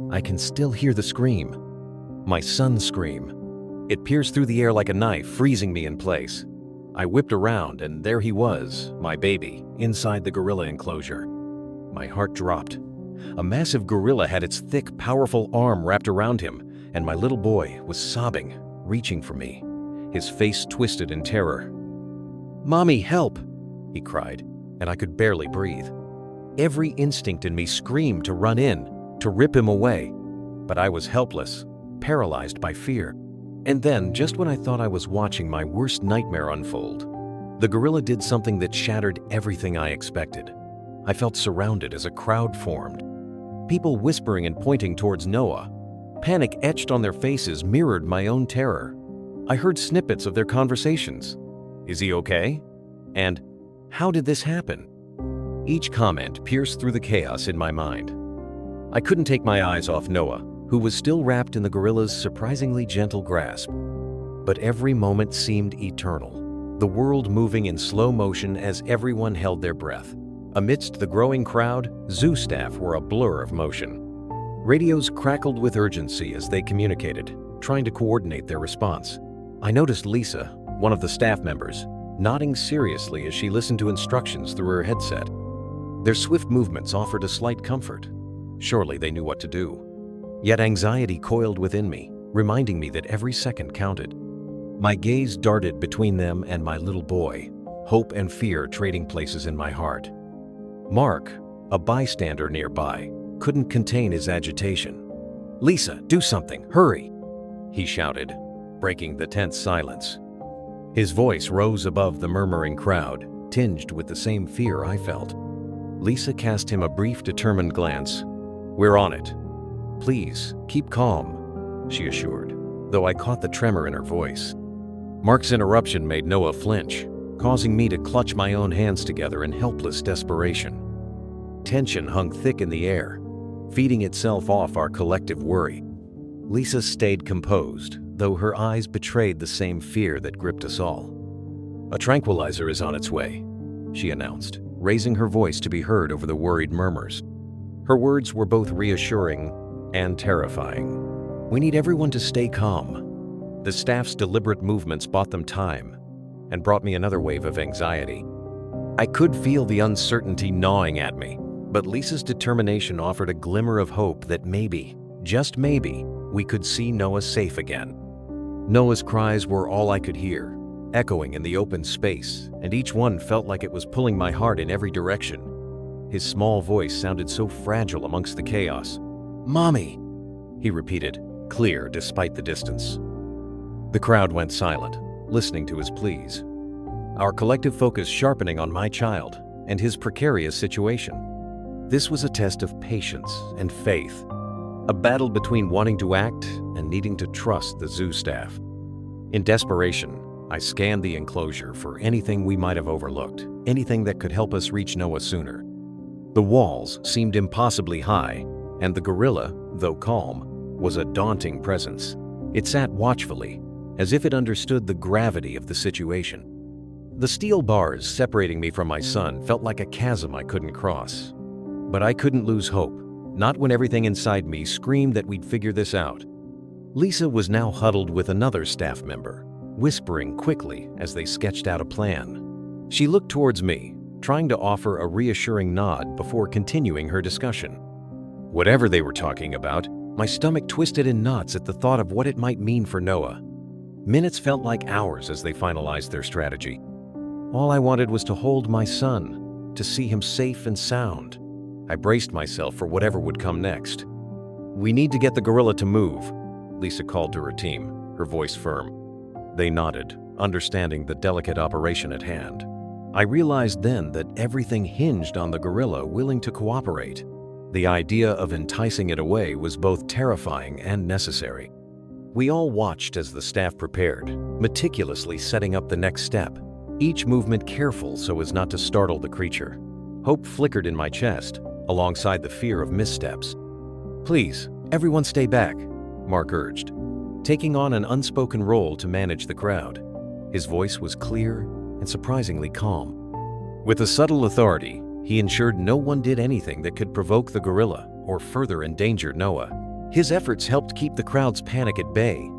I can still hear the scream. My son's scream. It pierced through the air like a knife, freezing me in place. I whipped around, and there he was, my baby, inside the gorilla enclosure. My heart dropped. A massive gorilla had its thick, powerful arm wrapped around him, and my little boy was sobbing, reaching for me, his face twisted in terror. "Mommy, help!" he cried, and I could barely breathe. Every instinct in me screamed to run in, to rip him away, but I was helpless, paralyzed by fear. And then, just when I thought I was watching my worst nightmare unfold, the gorilla did something that shattered everything I expected. I felt surrounded as a crowd formed. People whispering and pointing towards Noah. Panic etched on their faces mirrored my own terror. I heard snippets of their conversations. "Is he okay?" And "How did this happen?" Each comment pierced through the chaos in my mind. I couldn't take my eyes off Noah, who was still wrapped in the gorilla's surprisingly gentle grasp. But every moment seemed eternal, the world moving in slow motion as everyone held their breath. Amidst the growing crowd, zoo staff were a blur of motion. Radios crackled with urgency as they communicated, trying to coordinate their response. I noticed Lisa, one of the staff members, nodding seriously as she listened to instructions through her headset. Their swift movements offered a slight comfort. Surely they knew what to do. Yet anxiety coiled within me, reminding me that every second counted. My gaze darted between them and my little boy, hope and fear trading places in my heart. Mark, a bystander nearby, couldn't contain his agitation. "Lisa, do something, hurry!" he shouted, breaking the tense silence. His voice rose above the murmuring crowd, tinged with the same fear I felt. Lisa cast him a brief, determined glance. "We're on it. Please, keep calm," she assured, though I caught the tremor in her voice. Mark's interruption made Noah flinch, causing me to clutch my own hands together in helpless desperation. Tension hung thick in the air, feeding itself off our collective worry. Lisa stayed composed, though her eyes betrayed the same fear that gripped us all. "A tranquilizer is on its way," she announced, raising her voice to be heard over the worried murmurs. Her words were both reassuring and terrifying. "We need everyone to stay calm." The staff's deliberate movements bought them time and brought me another wave of anxiety. I could feel the uncertainty gnawing at me, but Lisa's determination offered a glimmer of hope that maybe, just maybe, we could see Noah safe again. Noah's cries were all I could hear, echoing in the open space, and each one felt like it was pulling my heart in every direction. His small voice sounded so fragile amongst the chaos. "Mommy," he repeated, clear despite the distance. The crowd went silent, listening to his pleas, our collective focus sharpening on my child and his precarious situation. This was a test of patience and faith, a battle between wanting to act and needing to trust the zoo staff. In desperation, I scanned the enclosure for anything we might have overlooked, anything that could help us reach Noah sooner. The walls seemed impossibly high, and the gorilla, though calm, was a daunting presence. It sat watchfully, as if it understood the gravity of the situation. The steel bars separating me from my son felt like a chasm I couldn't cross. But I couldn't lose hope, not when everything inside me screamed that we'd figure this out. Lisa was now huddled with another staff member, whispering quickly as they sketched out a plan. She looked towards me, trying to offer a reassuring nod before continuing her discussion. Whatever they were talking about, my stomach twisted in knots at the thought of what it might mean for Noah. Minutes felt like hours as they finalized their strategy. All I wanted was to hold my son, to see him safe and sound. I braced myself for whatever would come next. "We need to get the gorilla to move," Lisa called to her team, her voice firm. They nodded, understanding the delicate operation at hand. I realized then that everything hinged on the gorilla willing to cooperate. The idea of enticing it away was both terrifying and necessary. We all watched as the staff prepared, meticulously setting up the next step, each movement careful so as not to startle the creature. Hope flickered in my chest, alongside the fear of missteps. "Please, everyone stay back," Mark urged, taking on an unspoken role to manage the crowd. His voice was clear and surprisingly calm. With a subtle authority, he ensured no one did anything that could provoke the gorilla or further endanger Noah. His efforts helped keep the crowd's panic at bay,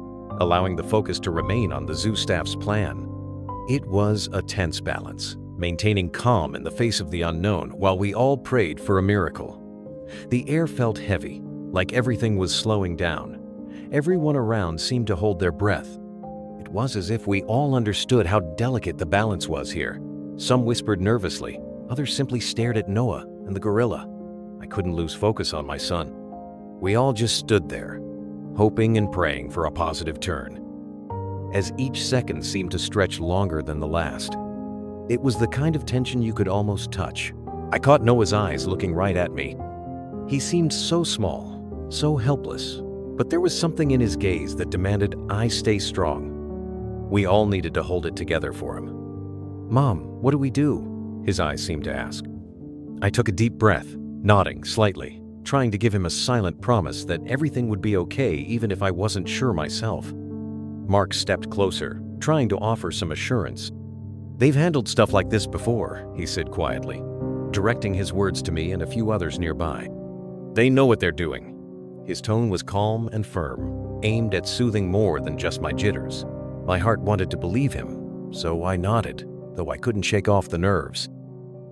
allowing the focus to remain on the zoo staff's plan. It was a tense balance, maintaining calm in the face of the unknown while we all prayed for a miracle. The air felt heavy, like everything was slowing down. Everyone around seemed to hold their breath. It was as if we all understood how delicate the balance was here. Some whispered nervously, others simply stared at Noah and the gorilla. I couldn't lose focus on my son. We all just stood there, hoping and praying for a positive turn. As each second seemed to stretch longer than the last, it was the kind of tension you could almost touch. I caught Noah's eyes looking right at me. He seemed so small, so helpless, but there was something in his gaze that demanded I stay strong. We all needed to hold it together for him. "Mom, what do we do?" his eyes seemed to ask. I took a deep breath, nodding slightly, trying to give him a silent promise that everything would be okay even if I wasn't sure myself. Mark stepped closer, trying to offer some assurance. "They've handled stuff like this before," he said quietly, directing his words to me and a few others nearby. "They know what they're doing." His tone was calm and firm, aimed at soothing more than just my jitters. My heart wanted to believe him, so I nodded, though I couldn't shake off the nerves.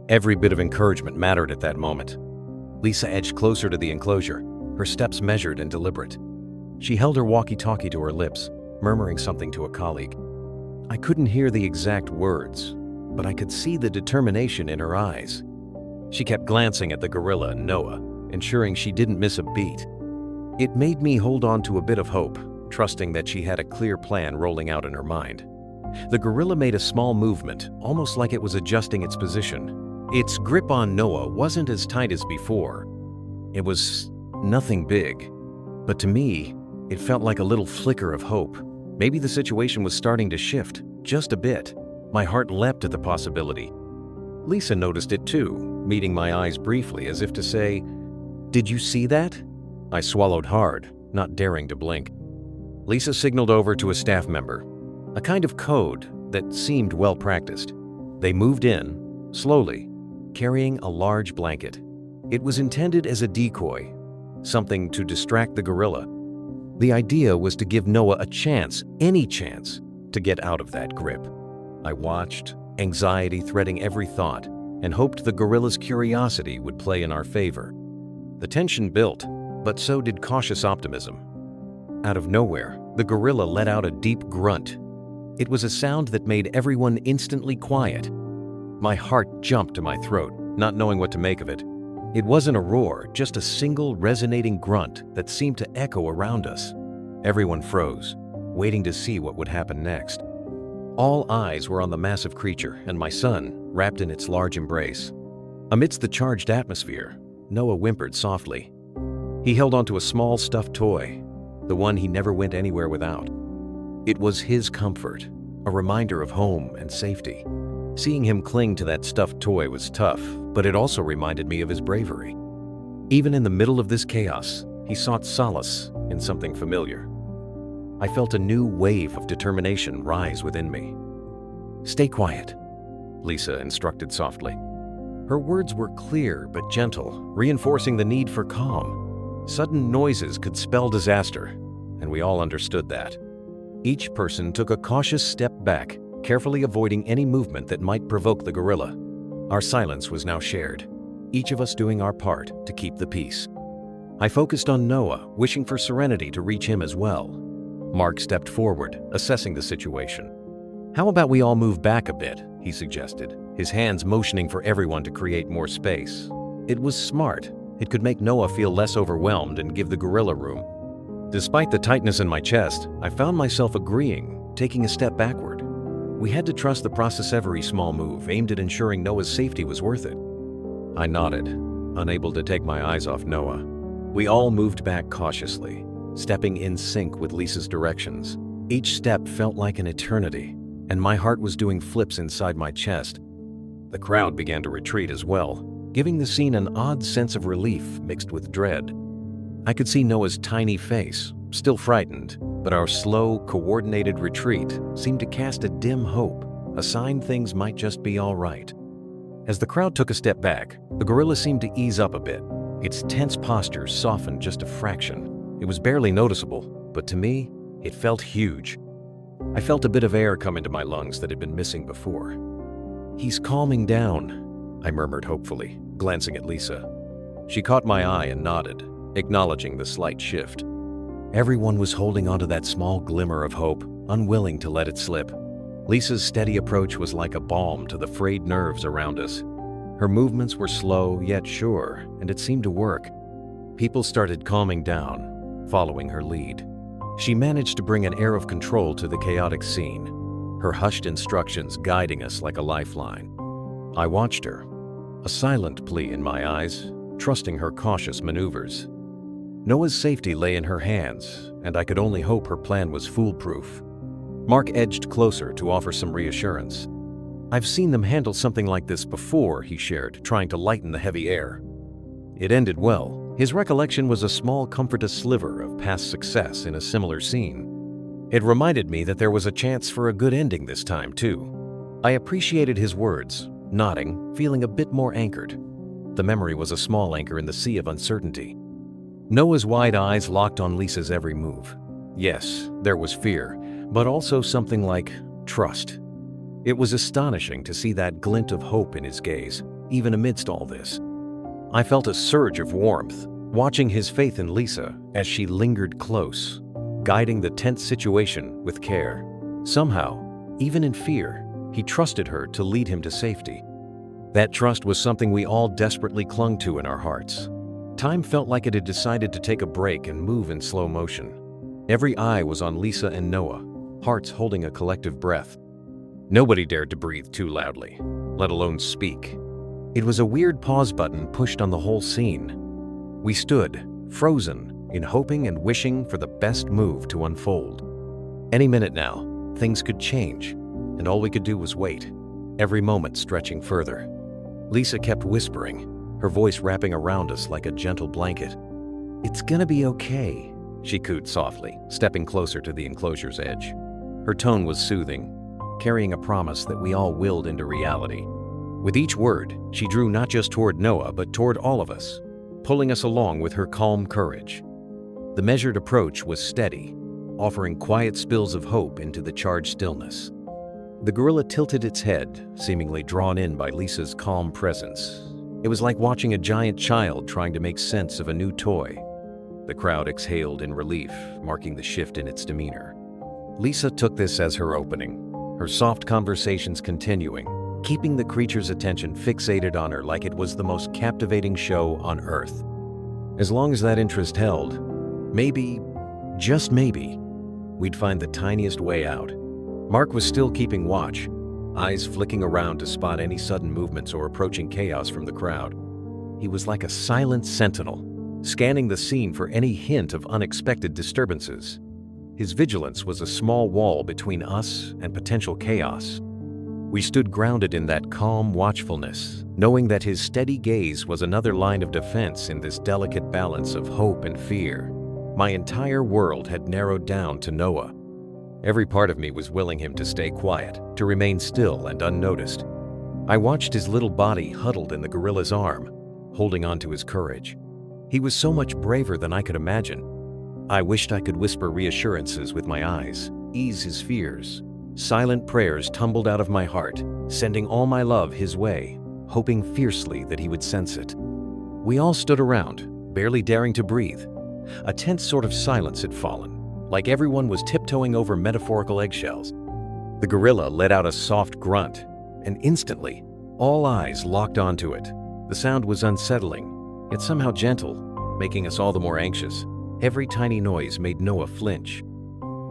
Every bit of encouragement mattered at that moment. Lisa edged closer to the enclosure, her steps measured and deliberate. She held her walkie-talkie to her lips, murmuring something to a colleague. I couldn't hear the exact words, but I could see the determination in her eyes. She kept glancing at the gorilla and Noah, ensuring she didn't miss a beat. It made me hold on to a bit of hope, trusting that she had a clear plan rolling out in her mind. The gorilla made a small movement, almost like it was adjusting its position. Its grip on Noah wasn't as tight as before. It was nothing big, but to me, it felt like a little flicker of hope. Maybe the situation was starting to shift, just a bit. My heart leapt at the possibility. Lisa noticed it too, meeting my eyes briefly as if to say, "Did you see that?" I swallowed hard, not daring to blink. Lisa signaled over to a staff member, a kind of code that seemed well practiced. They moved in, slowly, carrying a large blanket. It was intended as a decoy, something to distract the gorilla. The idea was to give Noah a chance, any chance, to get out of that grip. I watched, anxiety threading every thought, and hoped the gorilla's curiosity would play in our favor. The tension built, but so did cautious optimism. Out of nowhere, the gorilla let out a deep grunt. It was a sound that made everyone instantly quiet. My heart jumped to my throat, not knowing what to make of it. It wasn't a roar, just a single resonating grunt that seemed to echo around us. Everyone froze, waiting to see what would happen next. All eyes were on the massive creature and my son, wrapped in its large embrace. Amidst the charged atmosphere, Noah whimpered softly. He held onto a small stuffed toy, the one he never went anywhere without. It was his comfort, a reminder of home and safety. Seeing him cling to that stuffed toy was tough, but it also reminded me of his bravery. Even in the middle of this chaos, he sought solace in something familiar. I felt a new wave of determination rise within me. "Stay quiet," Lisa instructed softly. Her words were clear but gentle, reinforcing the need for calm. Sudden noises could spell disaster, and we all understood that. Each person took a cautious step back, carefully avoiding any movement that might provoke the gorilla. Our silence was now shared, each of us doing our part to keep the peace. I focused on Noah, wishing for serenity to reach him as well. Mark stepped forward, assessing the situation. "How about we all move back a bit?" he suggested, his hands motioning for everyone to create more space. It was smart. It could make Noah feel less overwhelmed and give the gorilla room. Despite the tightness in my chest, I found myself agreeing, taking a step backward. We had to trust the process. Every small move aimed at ensuring Noah's safety was worth it. I nodded, unable to take my eyes off Noah. We all moved back cautiously, stepping in sync with Lisa's directions. Each step felt like an eternity, and my heart was doing flips inside my chest. The crowd began to retreat as well, giving the scene an odd sense of relief mixed with dread. I could see Noah's tiny face, still frightened, but our slow, coordinated retreat seemed to cast a dim hope, a sign things might just be all right. As the crowd took a step back, the gorilla seemed to ease up a bit. Its tense posture softened just a fraction, It was barely noticeable, but to me, it felt huge. I felt a bit of air come into my lungs that had been missing before. "He's calming down," I murmured hopefully, glancing at Lisa. She caught my eye and nodded, acknowledging the slight shift. Everyone was holding onto that small glimmer of hope, unwilling to let it slip. Lisa's steady approach was like a balm to the frayed nerves around us. Her movements were slow yet sure, and it seemed to work. People started calming down, following her lead. She managed to bring an air of control to the chaotic scene, her hushed instructions guiding us like a lifeline. I watched her, a silent plea in my eyes, trusting her cautious maneuvers. Noah's safety lay in her hands, and I could only hope her plan was foolproof. Mark edged closer to offer some reassurance. "I've seen them handle something like this before," he shared, trying to lighten the heavy air. It ended well. His recollection was a small, comfortless sliver of past success in a similar scene. It reminded me that there was a chance for a good ending this time, too. I appreciated his words, nodding, feeling a bit more anchored. The memory was a small anchor in the sea of uncertainty. Noah's wide eyes locked on Lisa's every move. Yes, there was fear, but also something like trust. It was astonishing to see that glint of hope in his gaze, even amidst all this. I felt a surge of warmth, watching his faith in Lisa as she lingered close, guiding the tense situation with care. Somehow, even in fear, he trusted her to lead him to safety. That trust was something we all desperately clung to in our hearts. Time felt like it had decided to take a break and move in slow motion. Every eye was on Lisa and Noah, hearts holding a collective breath. Nobody dared to breathe too loudly, let alone speak. It was a weird pause button pushed on the whole scene. We stood, frozen, in hoping and wishing for the best move to unfold. Any minute now, things could change, and all we could do was wait, every moment stretching further. Lisa kept whispering, her voice wrapping around us like a gentle blanket. "It's gonna be okay," she cooed softly, stepping closer to the enclosure's edge. Her tone was soothing, carrying a promise that we all willed into reality. With each word, she drew not just toward Noah, but toward all of us, pulling us along with her calm courage. The measured approach was steady, offering quiet spills of hope into the charged stillness. The gorilla tilted its head, seemingly drawn in by Lisa's calm presence. It was like watching a giant child trying to make sense of a new toy. The crowd exhaled in relief, marking the shift in its demeanor. Lisa took this as her opening, her soft conversations continuing, keeping the creature's attention fixated on her like it was the most captivating show on Earth. As long as that interest held, maybe, just maybe, we'd find the tiniest way out. Mark was still keeping watch, eyes flicking around to spot any sudden movements or approaching chaos from the crowd. He was like a silent sentinel, scanning the scene for any hint of unexpected disturbances. His vigilance was a small wall between us and potential chaos. We stood grounded in that calm watchfulness, knowing that his steady gaze was another line of defense in this delicate balance of hope and fear. My entire world had narrowed down to Noah. Every part of me was willing him to stay quiet, to remain still and unnoticed. I watched his little body huddled in the gorilla's arm, holding on to his courage. He was so much braver than I could imagine. I wished I could whisper reassurances with my eyes, ease his fears. Silent prayers tumbled out of my heart, sending all my love his way, hoping fiercely that he would sense it. We all stood around, barely daring to breathe. A tense sort of silence had fallen, like everyone was tiptoeing over metaphorical eggshells. The gorilla let out a soft grunt, and instantly, all eyes locked onto it. The sound was unsettling, yet somehow gentle, making us all the more anxious. Every tiny noise made Noah flinch.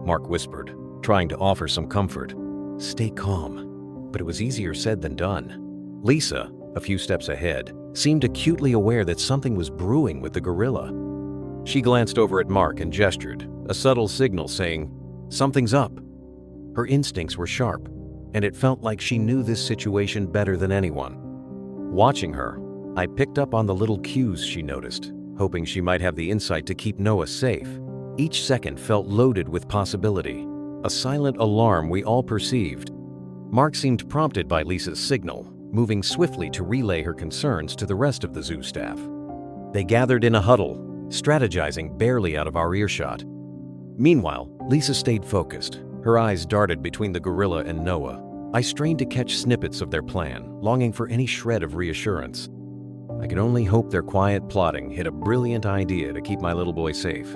Mark whispered, trying to offer some comfort. "Stay calm." But it was easier said than done. Lisa, a few steps ahead, seemed acutely aware that something was brewing with the gorilla. She glanced over at Mark and gestured, a subtle signal saying, "Something's up." Her instincts were sharp, and it felt like she knew this situation better than anyone. Watching her, I picked up on the little cues she noticed, hoping she might have the insight to keep Noah safe. Each second felt loaded with possibility, a silent alarm we all perceived. Mark seemed prompted by Lisa's signal, moving swiftly to relay her concerns to the rest of the zoo staff. They gathered in a huddle, strategizing barely out of our earshot. Meanwhile, Lisa stayed focused. Her eyes darted between the gorilla and Noah. I strained to catch snippets of their plan, longing for any shred of reassurance. I could only hope their quiet plotting hid a brilliant idea to keep my little boy safe.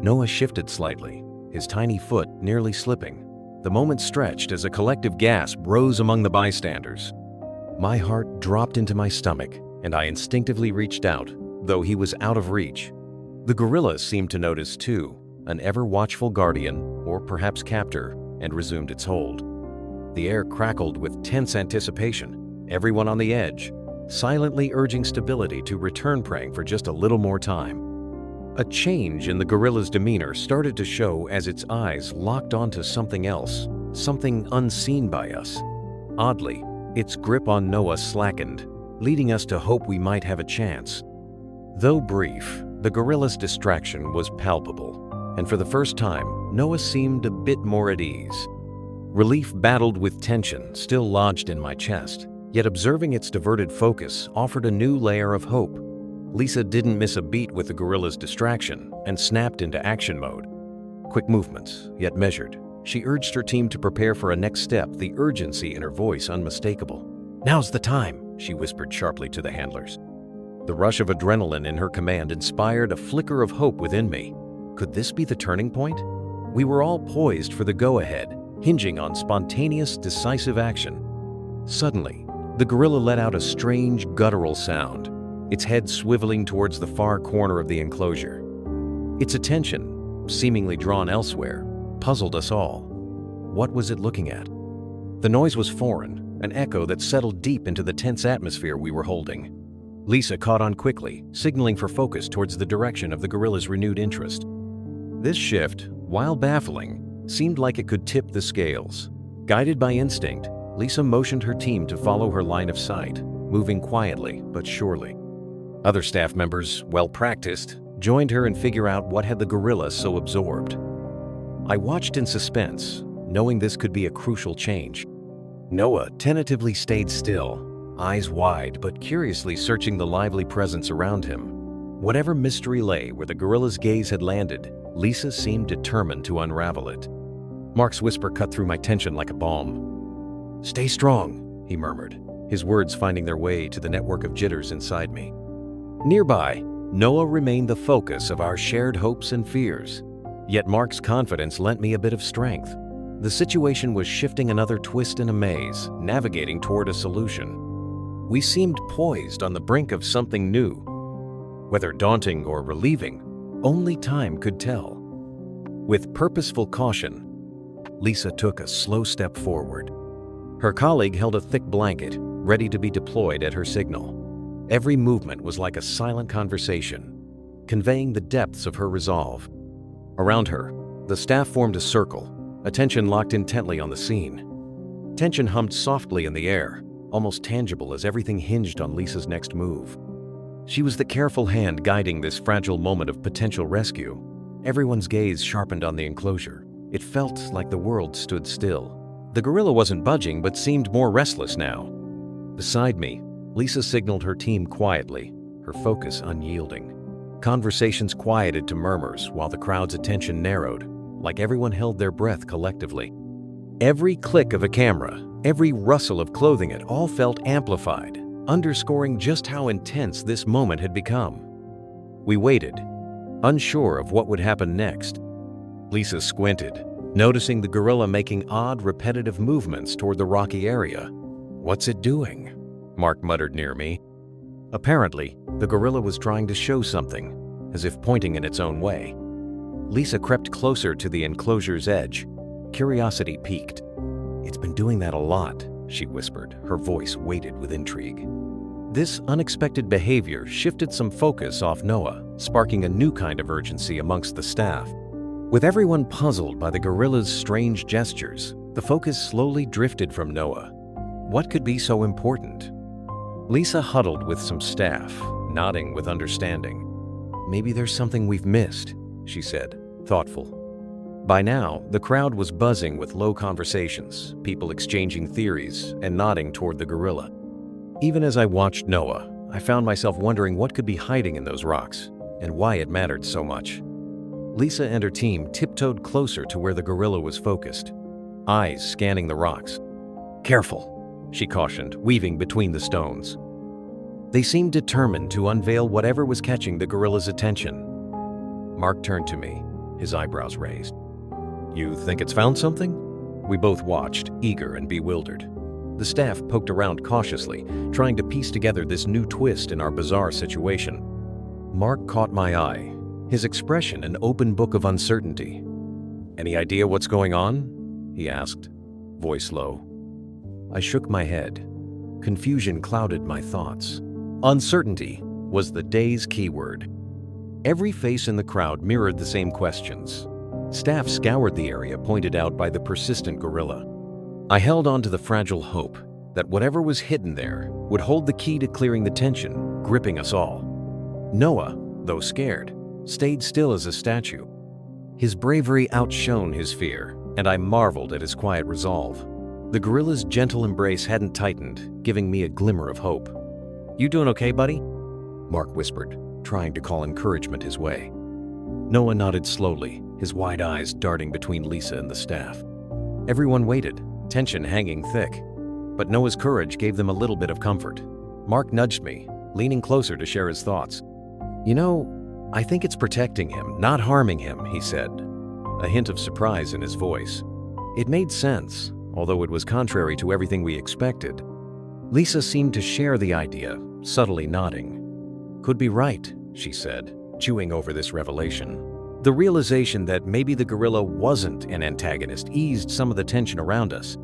Noah shifted slightly, his tiny foot nearly slipping. The moment stretched as a collective gasp rose among the bystanders. My heart dropped into my stomach, and I instinctively reached out, though he was out of reach. The gorilla seemed to notice too, an ever-watchful guardian, or perhaps captor, and resumed its hold. The air crackled with tense anticipation, everyone on the edge, silently urging stability to return praying for just a little more time. A change in the gorilla's demeanor started to show as its eyes locked onto something else, something unseen by us. Oddly, its grip on Noah slackened, leading us to hope we might have a chance. Though brief, the gorilla's distraction was palpable, and for the first time, Noah seemed a bit more at ease. Relief battled with tension still lodged in my chest, yet observing its diverted focus offered a new layer of hope. Lisa didn't miss a beat with the gorilla's distraction and snapped into action mode. Quick movements, yet measured. She urged her team to prepare for a next step, the urgency in her voice unmistakable. "Now's the time," she whispered sharply to the handlers. The rush of adrenaline in her command inspired a flicker of hope within me. Could this be the turning point? We were all poised for the go-ahead, hinging on spontaneous, decisive action. Suddenly, the gorilla let out a strange, guttural sound, its head swiveling towards the far corner of the enclosure. Its attention, seemingly drawn elsewhere, puzzled us all. What was it looking at? The noise was foreign, an echo that settled deep into the tense atmosphere we were holding. Lisa caught on quickly, signaling for focus towards the direction of the gorilla's renewed interest. This shift, while baffling, seemed like it could tip the scales. Guided by instinct, Lisa motioned her team to follow her line of sight, moving quietly but surely. Other staff members, well-practiced, joined her and figure out what had the gorilla so absorbed. I watched in suspense, knowing this could be a crucial change. Noah tentatively stayed still, eyes wide but curiously searching the lively presence around him. Whatever mystery lay where the gorilla's gaze had landed, Lisa seemed determined to unravel it. Mark's whisper cut through my tension like a balm. "Stay strong," he murmured, his words finding their way to the network of jitters inside me. Nearby, Noah remained the focus of our shared hopes and fears. Yet Mark's confidence lent me a bit of strength. The situation was shifting another twist in a maze, navigating toward a solution. We seemed poised on the brink of something new. Whether daunting or relieving, only time could tell. With purposeful caution, Lisa took a slow step forward. Her colleague held a thick blanket, ready to be deployed at her signal. Every movement was like a silent conversation, conveying the depths of her resolve. Around her, the staff formed a circle, attention locked intently on the scene. Tension hummed softly in the air, almost tangible as everything hinged on Lisa's next move. She was the careful hand guiding this fragile moment of potential rescue. Everyone's gaze sharpened on the enclosure. It felt like the world stood still. The gorilla wasn't budging but seemed more restless now. Beside me, Lisa signaled her team quietly, her focus unyielding. Conversations quieted to murmurs while the crowd's attention narrowed, like everyone held their breath collectively. Every click of a camera, every rustle of clothing, it all felt amplified, underscoring just how intense this moment had become. We waited, unsure of what would happen next. Lisa squinted, noticing the gorilla making odd, repetitive movements toward the rocky area. "What's it doing?" Mark muttered near me. Apparently, the gorilla was trying to show something, as if pointing in its own way. Lisa crept closer to the enclosure's edge. Curiosity piqued. "It's been doing that a lot," she whispered, her voice weighted with intrigue. This unexpected behavior shifted some focus off Noah, sparking a new kind of urgency amongst the staff. With everyone puzzled by the gorilla's strange gestures, the focus slowly drifted from Noah. What could be so important? Lisa huddled with some staff, nodding with understanding. "Maybe there's something we've missed," she said, thoughtful. By now, the crowd was buzzing with low conversations, people exchanging theories and nodding toward the gorilla. Even as I watched Noah, I found myself wondering what could be hiding in those rocks. and why it mattered so much. Lisa and her team tiptoed closer to where the gorilla was focused, eyes scanning the rocks. "Careful," she cautioned, weaving between the stones. They seemed determined to unveil whatever was catching the gorilla's attention. Mark turned to me, his eyebrows raised. "You think it's found something?" We both watched, eager and bewildered. The staff poked around cautiously, trying to piece together this new twist in our bizarre situation. Mark caught my eye, his expression an open book of uncertainty. "Any idea what's going on?" he asked, voice low. I shook my head. Confusion clouded my thoughts. Uncertainty was the day's keyword. Every face in the crowd mirrored the same questions. Staff scoured the area pointed out by the persistent gorilla. I held on to the fragile hope that whatever was hidden there would hold the key to clearing the tension, gripping us all. Noah, though scared, stayed still as a statue. His bravery outshone his fear, and I marveled at his quiet resolve. The gorilla's gentle embrace hadn't tightened, giving me a glimmer of hope. "You doing okay, buddy?" Mark whispered, trying to call encouragement his way. Noah nodded slowly, his wide eyes darting between Lisa and the staff. Everyone waited, tension hanging thick. But Noah's courage gave them a little bit of comfort. Mark nudged me, leaning closer to share his thoughts. "You know, I think it's protecting him, not harming him," he said, a hint of surprise in his voice. It made sense, although it was contrary to everything we expected. Lisa seemed to share the idea, subtly nodding. "Could be right," she said, chewing over this revelation. The realization that maybe the gorilla wasn't an antagonist eased some of the tension around us.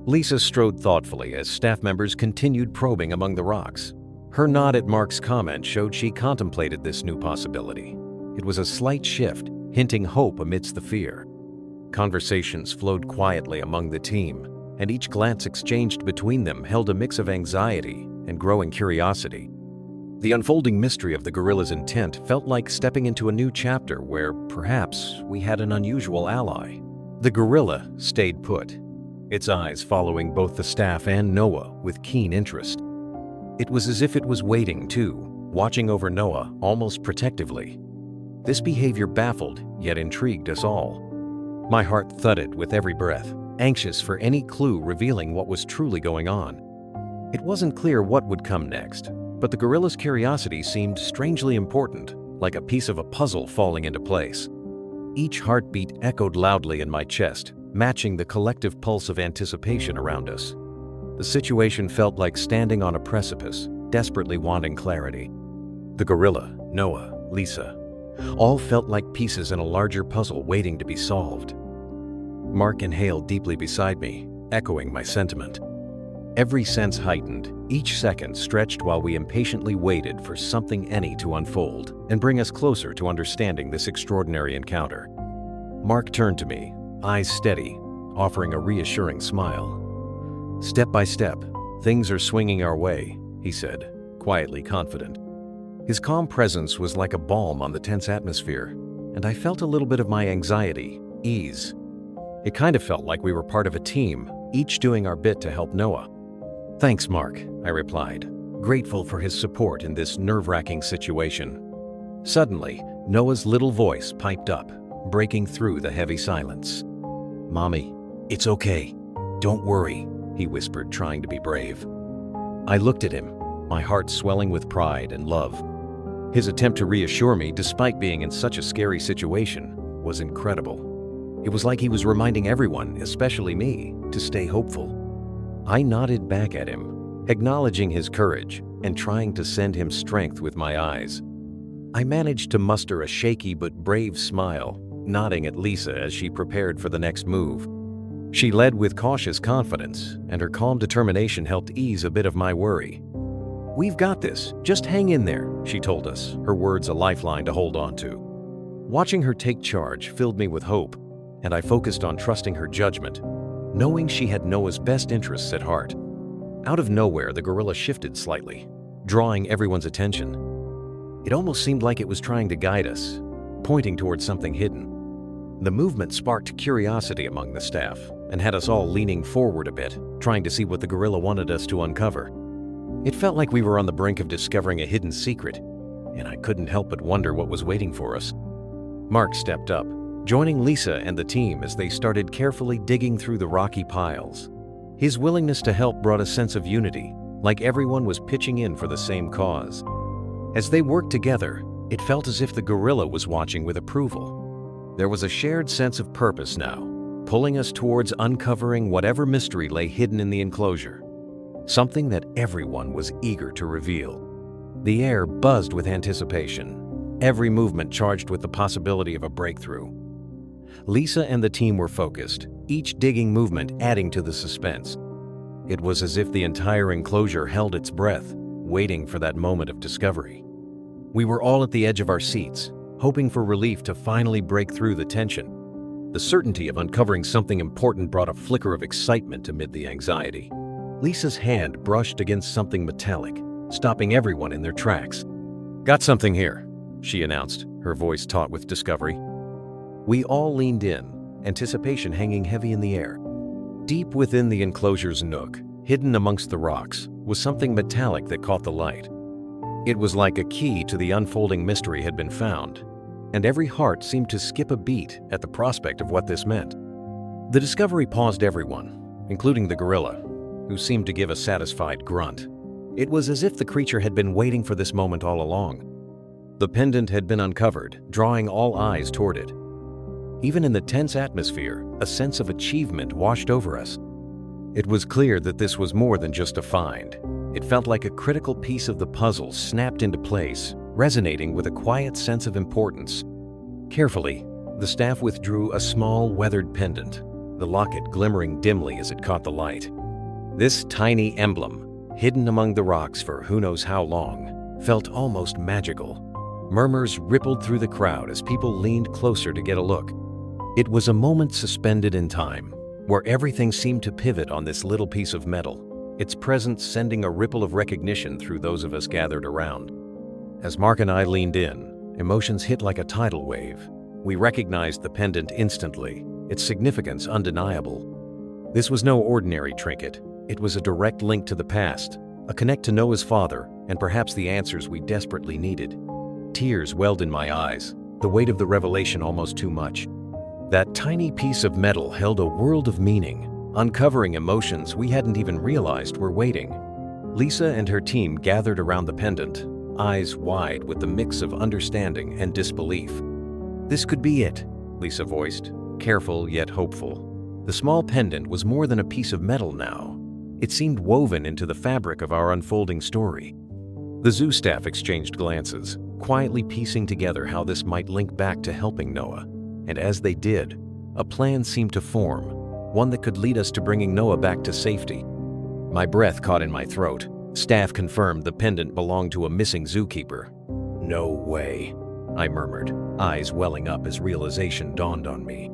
Lisa strode thoughtfully as staff members continued probing among the rocks. Her nod at Mark's comment showed she contemplated this new possibility. It was a slight shift, hinting hope amidst the fear. Conversations flowed quietly among the team, and each glance exchanged between them held a mix of anxiety and growing curiosity. The unfolding mystery of the gorilla's intent felt like stepping into a new chapter where, perhaps, we had an unusual ally. The gorilla stayed put, its eyes following both the staff and Noah with keen interest. It was as if it was waiting, too, watching over Noah almost protectively. This behavior baffled, yet intrigued us all. My heart thudded with every breath, anxious for any clue revealing what was truly going on. It wasn't clear what would come next, but the gorilla's curiosity seemed strangely important, like a piece of a puzzle falling into place. Each heartbeat echoed loudly in my chest, matching the collective pulse of anticipation around us. The situation felt like standing on a precipice, desperately wanting clarity. The gorilla, Noah, Lisa, all felt like pieces in a larger puzzle waiting to be solved. Mark inhaled deeply beside me, echoing my sentiment. Every sense heightened, each second stretched while we impatiently waited for something any to unfold and bring us closer to understanding this extraordinary encounter. Mark turned to me, eyes steady, offering a reassuring smile. "Step by step, things are swinging our way," he said, quietly confident. His calm presence was like a balm on the tense atmosphere, and I felt a little bit of my anxiety ease. It kind of felt like we were part of a team, each doing our bit to help Noah. "Thanks, Mark," I replied, grateful for his support in this nerve-wracking situation. Suddenly, Noah's little voice piped up, breaking through the heavy silence. "Mommy, it's okay. Don't worry," he whispered, trying to be brave. I looked at him, my heart swelling with pride and love. His attempt to reassure me, despite being in such a scary situation, was incredible. It was like he was reminding everyone, especially me, to stay hopeful. I nodded back at him, acknowledging his courage and trying to send him strength with my eyes. I managed to muster a shaky but brave smile, nodding at Lisa as she prepared for the next move. She led with cautious confidence, and her calm determination helped ease a bit of my worry. "We've got this, just hang in there," she told us, her words a lifeline to hold on to. Watching her take charge filled me with hope, and I focused on trusting her judgment, knowing she had Noah's best interests at heart. Out of nowhere, the gorilla shifted slightly, drawing everyone's attention. It almost seemed like it was trying to guide us, pointing towards something hidden. The movement sparked curiosity among the staff and had us all leaning forward a bit, trying to see what the gorilla wanted us to uncover. It felt like we were on the brink of discovering a hidden secret, and I couldn't help but wonder what was waiting for us. Mark stepped up, joining Lisa and the team as they started carefully digging through the rocky piles. His willingness to help brought a sense of unity, like everyone was pitching in for the same cause. As they worked together, it felt as if the gorilla was watching with approval. There was a shared sense of purpose now, pulling us towards uncovering whatever mystery lay hidden in the enclosure, something that everyone was eager to reveal. The air buzzed with anticipation, every movement charged with the possibility of a breakthrough. Lisa and the team were focused, each digging movement adding to the suspense. It was as if the entire enclosure held its breath, waiting for that moment of discovery. We were all at the edge of our seats, hoping for relief to finally break through the tension. The certainty of uncovering something important brought a flicker of excitement amid the anxiety. Lisa's hand brushed against something metallic, stopping everyone in their tracks. "Got something here," she announced, her voice taut with discovery. We all leaned in, anticipation hanging heavy in the air. Deep within the enclosure's nook, hidden amongst the rocks, was something metallic that caught the light. It was like a key to the unfolding mystery had been found, and every heart seemed to skip a beat at the prospect of what this meant. The discovery paused everyone, including the gorilla, who seemed to give a satisfied grunt. It was as if the creature had been waiting for this moment all along. The pendant had been uncovered, drawing all eyes toward it. Even in the tense atmosphere, a sense of achievement washed over us. It was clear that this was more than just a find. It felt like a critical piece of the puzzle snapped into place, resonating with a quiet sense of importance. Carefully, the staff withdrew a small, weathered pendant, the locket glimmering dimly as it caught the light. This tiny emblem, hidden among the rocks for who knows how long, felt almost magical. Murmurs rippled through the crowd as people leaned closer to get a look. It was a moment suspended in time, where everything seemed to pivot on this little piece of metal, its presence sending a ripple of recognition through those of us gathered around. As Mark and I leaned in, emotions hit like a tidal wave. We recognized the pendant instantly, its significance undeniable. This was no ordinary trinket. It was a direct link to the past, a connect to Noah's father, and perhaps the answers we desperately needed. Tears welled in my eyes, the weight of the revelation almost too much. That tiny piece of metal held a world of meaning, uncovering emotions we hadn't even realized were waiting. Lisa and her team gathered around the pendant, eyes wide with the mix of understanding and disbelief. "This could be it," Lisa voiced, careful yet hopeful. The small pendant was more than a piece of metal now. It seemed woven into the fabric of our unfolding story. The zoo staff exchanged glances, quietly piecing together how this might link back to helping Noah. And as they did, a plan seemed to form, one that could lead us to bringing Noah back to safety. My breath caught in my throat. Staff confirmed the pendant belonged to a missing zookeeper. "No way," I murmured, eyes welling up as realization dawned on me.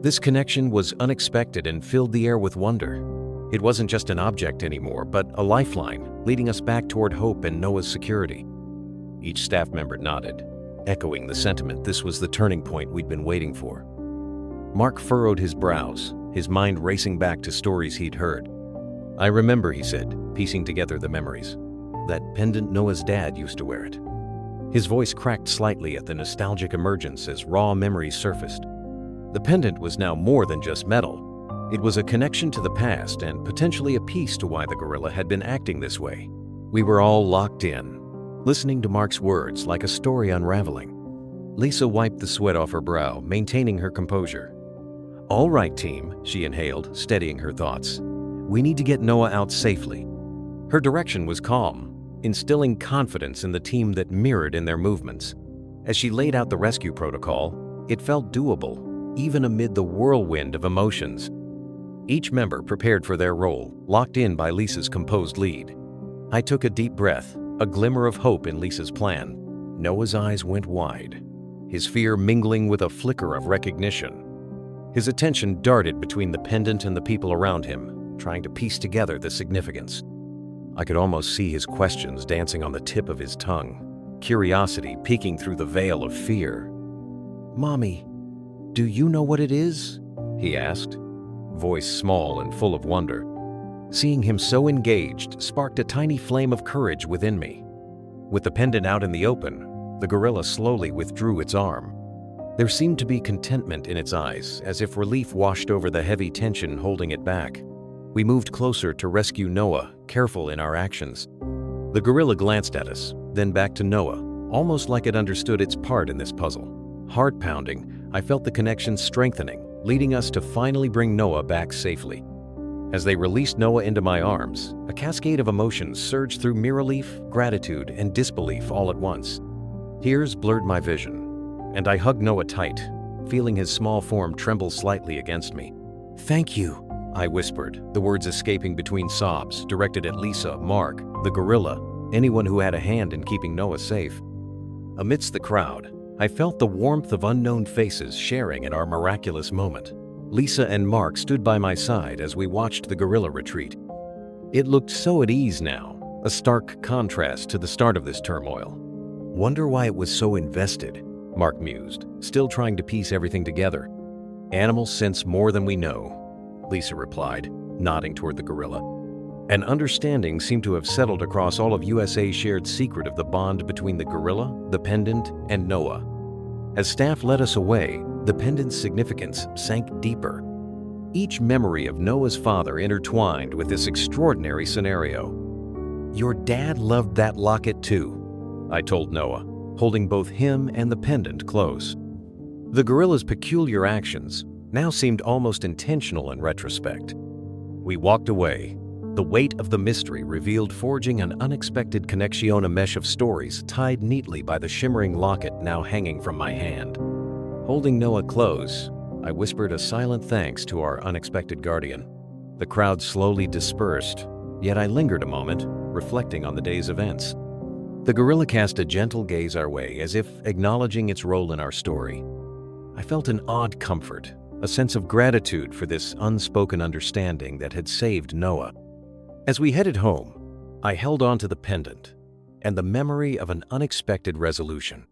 This connection was unexpected and filled the air with wonder. It wasn't just an object anymore, but a lifeline, leading us back toward hope and Noah's security. Each staff member nodded, echoing the sentiment this was the turning point we'd been waiting for. Mark furrowed his brows, his mind racing back to stories he'd heard. "I remember," he said, piecing together the memories. "That pendant Noah's dad used to wear it." His voice cracked slightly at the nostalgic emergence as raw memories surfaced. The pendant was now more than just metal. It was a connection to the past and potentially a piece to why the gorilla had been acting this way. We were all locked in, listening to Mark's words like a story unraveling. Lisa wiped the sweat off her brow, maintaining her composure. "All right, team," she inhaled, steadying her thoughts. "We need to get Noah out safely." Her direction was calm, instilling confidence in the team that mirrored in their movements. As she laid out the rescue protocol, it felt doable, even amid the whirlwind of emotions. Each member prepared for their role, locked in by Lisa's composed lead. I took a deep breath, a glimmer of hope in Lisa's plan. Noah's eyes went wide, his fear mingling with a flicker of recognition. His attention darted between the pendant and the people around him, trying to piece together the significance. I could almost see his questions dancing on the tip of his tongue, curiosity peeking through the veil of fear. "Mommy, do you know what it is?" he asked, voice small and full of wonder. Seeing him so engaged sparked a tiny flame of courage within me. With the pendant out in the open, the gorilla slowly withdrew its arm. There seemed to be contentment in its eyes, as if relief washed over the heavy tension holding it back. We moved closer to rescue Noah, careful in our actions. The gorilla glanced at us, then back to Noah, almost like it understood its part in this puzzle. Heart pounding, I felt the connection strengthening, leading us to finally bring Noah back safely. As they released Noah into my arms, a cascade of emotions surged through me: relief, gratitude, and disbelief all at once. Tears blurred my vision, and I hugged Noah tight, feeling his small form tremble slightly against me. "Thank you," I whispered, the words escaping between sobs directed at Lisa, Mark, the gorilla, anyone who had a hand in keeping Noah safe. Amidst the crowd, I felt the warmth of unknown faces sharing in our miraculous moment. Lisa and Mark stood by my side as we watched the gorilla retreat. It looked so at ease now, a stark contrast to the start of this turmoil. "Wonder why it was so invested," Mark mused, still trying to piece everything together. "Animals sense more than we know," Lisa replied, nodding toward the gorilla. An understanding seemed to have settled across all of USA's shared secret of the bond between the gorilla, the pendant, and Noah. As staff led us away, the pendant's significance sank deeper. Each memory of Noah's father intertwined with this extraordinary scenario. "Your dad loved that locket too," I told Noah, holding both him and the pendant close. The gorilla's peculiar actions now seemed almost intentional in retrospect. We walked away, the weight of the mystery revealed forging an unexpected connection, a mesh of stories tied neatly by the shimmering locket now hanging from my hand. Holding Noah close, I whispered a silent thanks to our unexpected guardian. The crowd slowly dispersed, yet I lingered a moment, reflecting on the day's events. The gorilla cast a gentle gaze our way, as if acknowledging its role in our story. I felt an odd comfort, a sense of gratitude for this unspoken understanding that had saved Noah. As we headed home, I held on to the pendant and the memory of an unexpected resolution.